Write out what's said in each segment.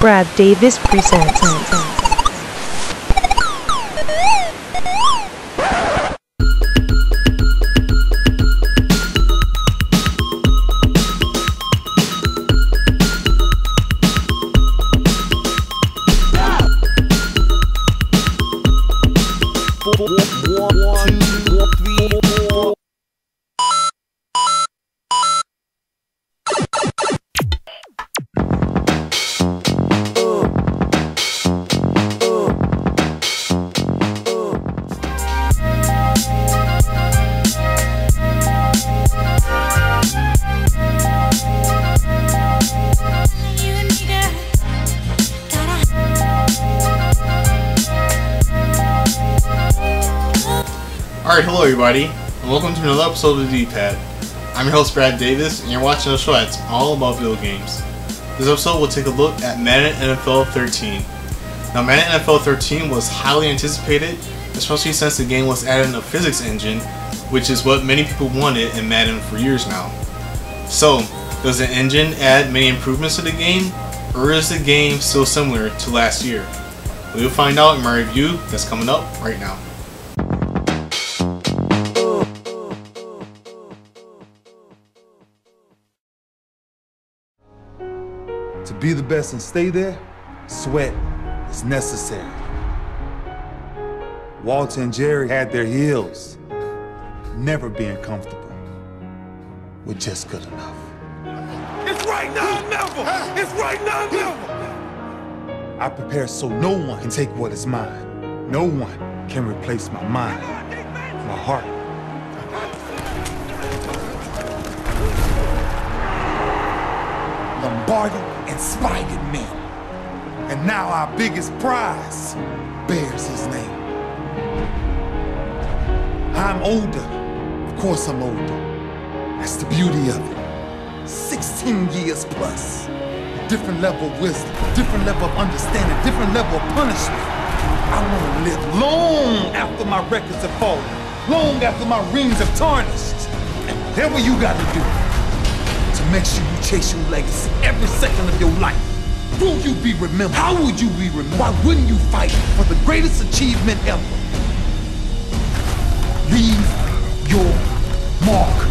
Brad Davis presents. Alright, hello everybody, and welcome to another episode of the D-Pad. I'm your host Brad Davis, and you're watching a show that's all about video games. This episode will take a look at Madden NFL 13. Now, Madden NFL 13 was highly anticipated, especially since the game was adding a physics engine, which is what many people wanted in Madden for years now. So, does the engine add many improvements to the game, or is the game still similar to last year? We'll find out in my review that's coming up right now. To be the best and stay there, sweat is necessary. Walter and Jerry had their heels, never being comfortable with just good enough. It's right now or never! It's right now or never! I prepare so no one can take what is mine. No one can replace my mind, my heart. Lombardi inspired men. And now our biggest prize bears his name. I'm older. Of course I'm older. That's the beauty of it. 16 years plus. Different level of wisdom, different level of understanding, different level of punishment. I want to live long after my records have fallen, long after my rings have tarnished. And whatever you got to do to make sure you chase your legacy every second of your life. Will you be remembered? How would you be remembered? Why wouldn't you fight for the greatest achievement ever? Leave your mark.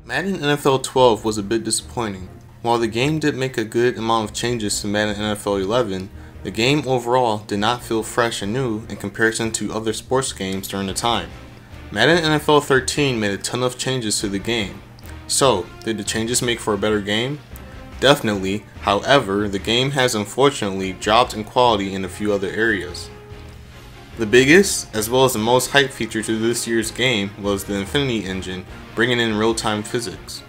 Madden NFL 12 was a bit disappointing. While the game did make a good amount of changes to Madden NFL 11, the game overall did not feel fresh and new in comparison to other sports games during the time. Madden NFL 13 made a ton of changes to the game. So, did the changes make for a better game? Definitely, however, the game has unfortunately dropped in quality in a few other areas. The biggest, as well as the most hyped feature to this year's game was the Infinity engine, bringing in real-time physics.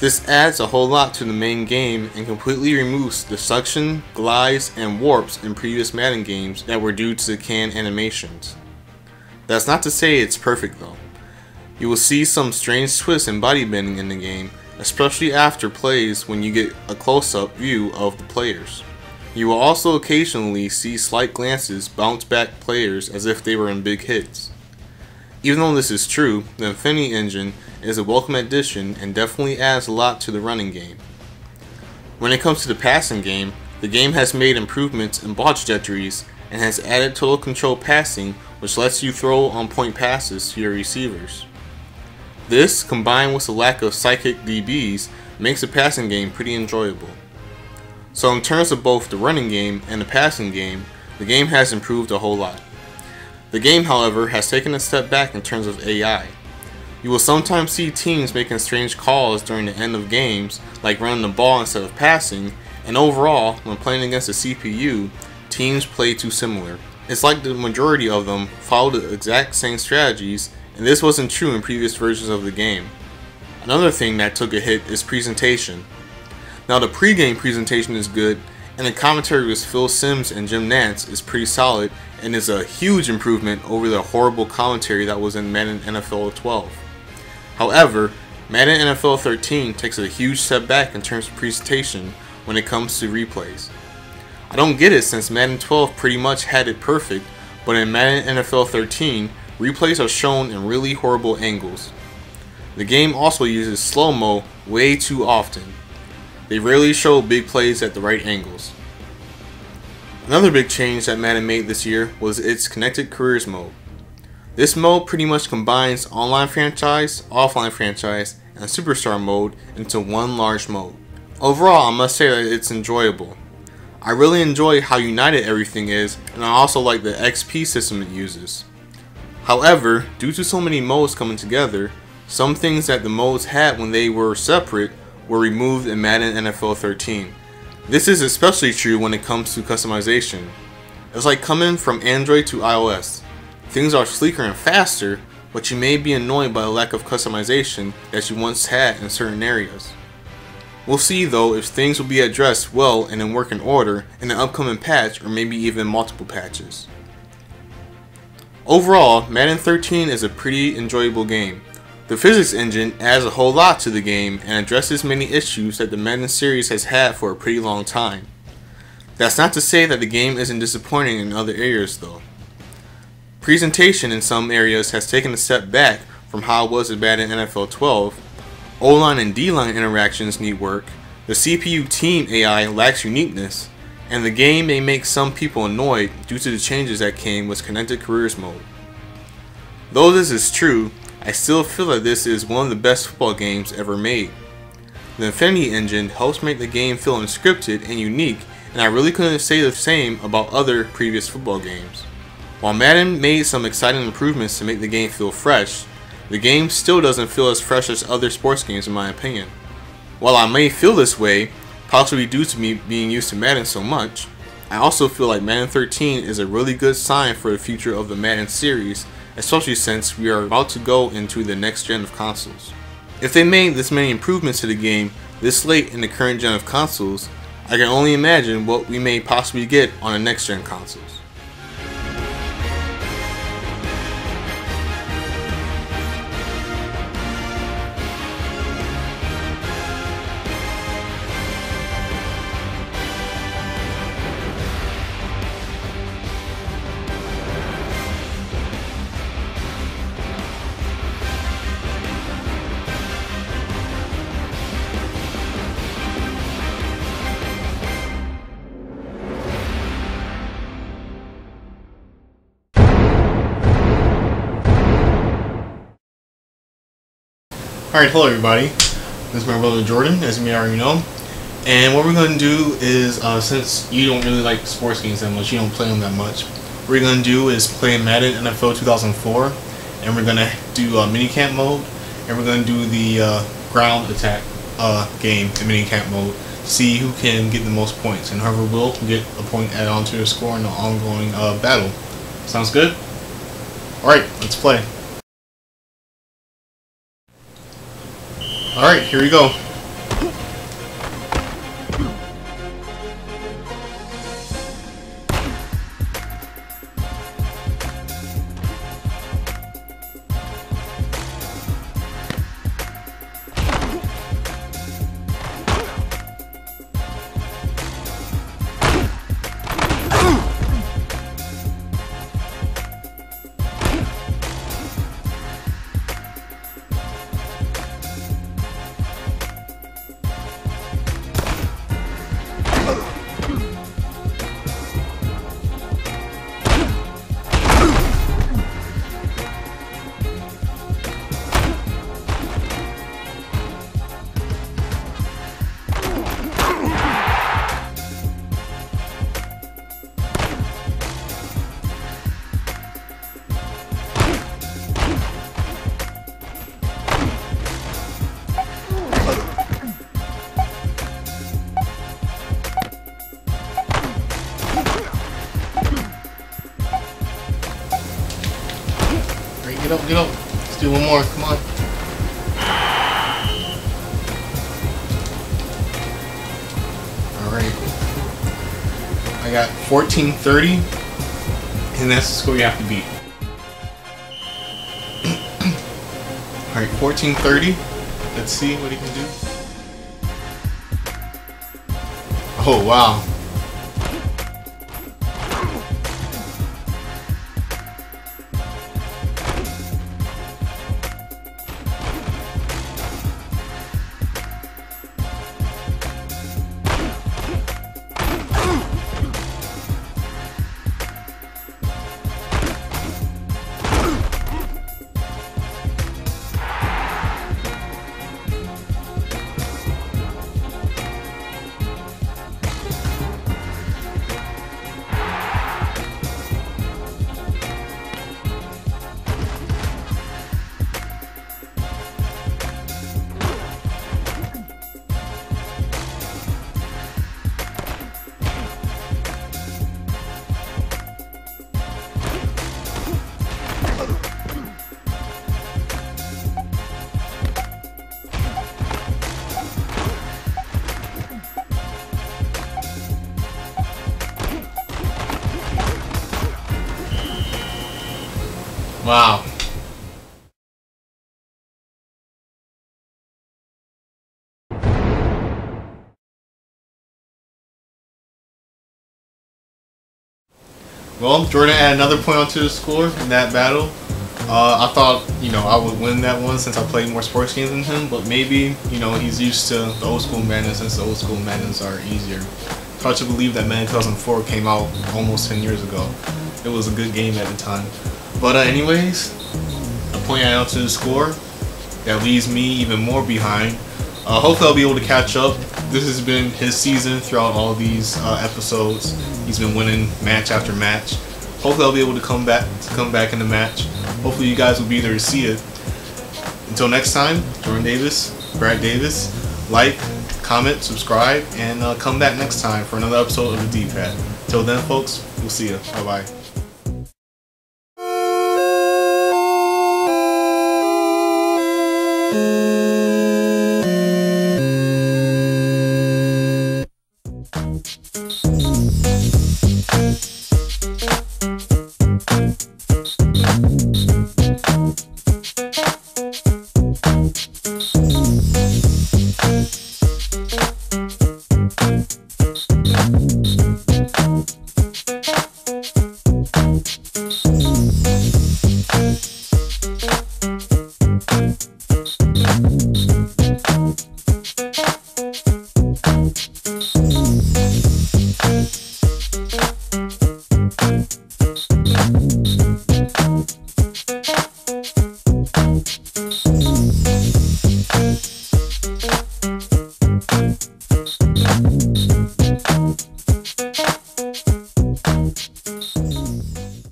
This adds a whole lot to the main game and completely removes the suction, glides, and warps in previous Madden games that were due to the canned animations. That's not to say it's perfect though. You will see some strange twists and body bending in the game, especially after plays when you get a close-up view of the players. You will also occasionally see slight glances bounce back players as if they were in big hits. Even though this is true, the Infinity engine is a welcome addition and definitely adds a lot to the running game. When it comes to the passing game, the game has made improvements in ball trajectories and has added total control passing, which lets you throw on-point passes to your receivers. This, combined with the lack of psychic DBs, makes the passing game pretty enjoyable. So in terms of both the running game and the passing game, the game has improved a whole lot. The game, however, has taken a step back in terms of AI. You will sometimes see teams making strange calls during the end of games, like running the ball instead of passing, and overall, when playing against a CPU, teams play too similar. It's like the majority of them follow the exact same strategies, and this wasn't true in previous versions of the game. Another thing that took a hit is presentation. Now the pre-game presentation is good, and the commentary with Phil Simms and Jim Nantz is pretty solid and is a huge improvement over the horrible commentary that was in Madden NFL 12. However, Madden NFL 13 takes a huge step back in terms of presentation when it comes to replays. I don't get it since Madden 12 pretty much had it perfect, but in Madden NFL 13, replays are shown in really horrible angles. The game also uses slow-mo way too often. They rarely show big plays at the right angles. Another big change that Madden made this year was its Connected Careers mode. This mode pretty much combines online franchise, offline franchise, and superstar mode into one large mode. Overall, I must say that it's enjoyable. I really enjoy how united everything is, and I also like the XP system it uses. However, due to so many modes coming together, some things that the modes had when they were separate were removed in Madden NFL 13. This is especially true when it comes to customization. It's like coming from Android to iOS. Things are sleeker and faster, but you may be annoyed by the lack of customization that you once had in certain areas. We'll see though if things will be addressed well and in working order in an upcoming patch or maybe even multiple patches. Overall, Madden 13 is a pretty enjoyable game. The physics engine adds a whole lot to the game and addresses many issues that the Madden series has had for a pretty long time. That's not to say that the game isn't disappointing in other areas though. Presentation in some areas has taken a step back from how it was in Madden NFL 12. O-line and D-line interactions need work, the CPU team AI lacks uniqueness, and the game may make some people annoyed due to the changes that came with Connected Careers mode. Though this is true, I still feel that this is one of the best football games ever made. The Infinity engine helps make the game feel unscripted and unique, and I really couldn't say the same about other previous football games. While Madden made some exciting improvements to make the game feel fresh, the game still doesn't feel as fresh as other sports games in my opinion. While I may feel this way, possibly due to me being used to Madden so much, I also feel like Madden 13 is a really good sign for the future of the Madden series, especially since we are about to go into the next gen of consoles. If they made this many improvements to the game this late in the current gen of consoles, I can only imagine what we may possibly get on the next gen consoles. Alright, hello everybody, this is my brother Jordan, as you may already know, and what we're going to do is, since you don't really like sports games that much, you don't play them that much, what we're going to do is play Madden NFL 2004, and we're going to do minicamp mode, and we're going to do the ground attack game in minicamp mode, see who can get the most points, and whoever will get a point added onto their score in the ongoing battle. Sounds good? Alright, let's play. Alright, here we go. Get up. Let's do one more. Come on. Alright. I got 1430, and that's the score you have to beat. Alright, 1430. Let's see what he can do. Oh, wow. Wow. Well, Jordan added another point onto the score in that battle. I thought, I would win that one since I played more sports games than him, but maybe, he's used to the old school Madden since the old school Maddens are easier. It's hard to believe that Madden 2004 came out almost 10 years ago. It was a good game at the time. But anyways, a point added onto the score. That leaves me even more behind. Hopefully I'll be able to catch up. This has been his season throughout all these episodes. He's been winning match after match. Hopefully I'll be able to come back in the match. Hopefully you guys will be there to see it. Until next time, Jordan Davis, Brad Davis, like, comment, subscribe, and come back next time for another episode of the D-Pad. Till then, folks, we'll see you. Bye-bye.